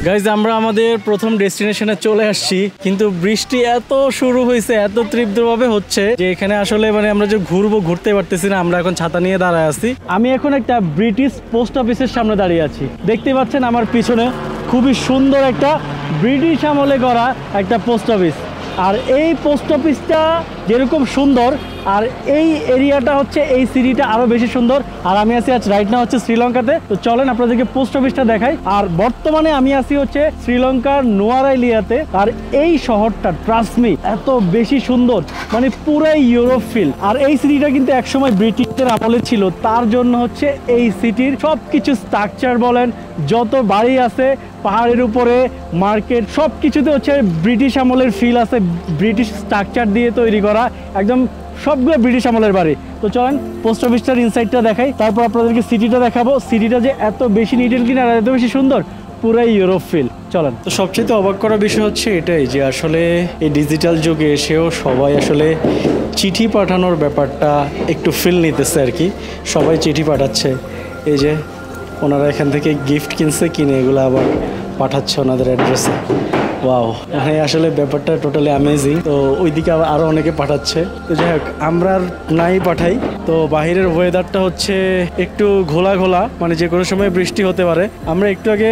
Guys আমরা আমাদের প্রথম ডেস্টিনেশনে চলে আসছি, কিন্তু বৃষ্টি এত শুরু হয়েছে, এত তীব্রভাবে হচ্ছে যে এখানে আসলে মানে আমরা যে ঘুরতে পারতেছি না। আমরা এখন ছাতা নিয়ে দাঁড়ায় আছি। আমি এখন একটা ব্রিটিশ পোস্ট অফিসের সামনে দাঁড়িয়ে আছি। দেখতে পাচ্ছেন আমার পিছনে খুবই সুন্দর একটা ব্রিটিশ আমলে করা একটা পোস্ট অফিস। আর এই পোস্ট অফিসটা যেরকম সুন্দর, আর এই এরিয়াটা হচ্ছে, এই সিটিটা আরো বেশি সুন্দর। আর আমি আছি আজ রাইট নাও হচ্ছে শ্রীলঙ্কাতে। তো চলেন আপনাদেরকে পোস্ট অফিসটা দেখাই। আর বর্তমানে আমি আছি হচ্ছে শ্রীলঙ্কার নোয়ারাইলিয়াতে। আর এই শহরটা ট্রাস্ট মি এত বেশি সুন্দর, মানে পুরাই ইউরোপ ফিল। আর এই সিটিটা কিন্তু একসময় ব্রিটিশদের আমলে ছিল, তার জন্য হচ্ছে এই সিটির সবকিছু স্ট্রাকচার বলেন, যত বাড়ি আছে পাহাড়ের উপরে, মার্কেট, সব কিছুতে হচ্ছে ব্রিটিশ আমলের ফিল আছে। ব্রিটিশ স্ট্রাকচার দিয়ে তৈরি করা, একদম সবগুলো ব্রিটিশ আমলের বাড়ি। তো চলেন পোস্ট অফিসটার ইনসাইডটা দেখাই, তারপর আপনাদেরকে সিটিটা দেখাবো। সিটিটা যে এত বেশি নিট এন্ড ক্লিন আর এত বেশি সুন্দর, পুরাই ইউরোপ ফিল। চলেন। তো সবচেয়ে অবাক করা বিষয় হচ্ছে এটাই যে আসলে এই ডিজিটাল যুগে এসেও সবাই আসলে চিঠি পাঠানোর ব্যাপারটা একটু ফিল নিতেছে আর কি। সবাই চিঠি পাঠাচ্ছে। এই যে ওনারা এখান থেকে গিফট কিনে এগুলো আবার পাঠাচ্ছে ওনাদের অ্যাড্রেসে। ওয়াও, মানে আসলে ব্যাপারটা টোটালি অ্যামেজিং। তো ওইদিকে আরও অনেকে পাঠাচ্ছে। তো যাই হোক, আমরা আর নাই পাঠাই। তো বাহিরের ওয়েদারটা হচ্ছে একটু ঘোলা, মানে যে কোনো সময় বৃষ্টি হতে পারে। আমরা একটু আগে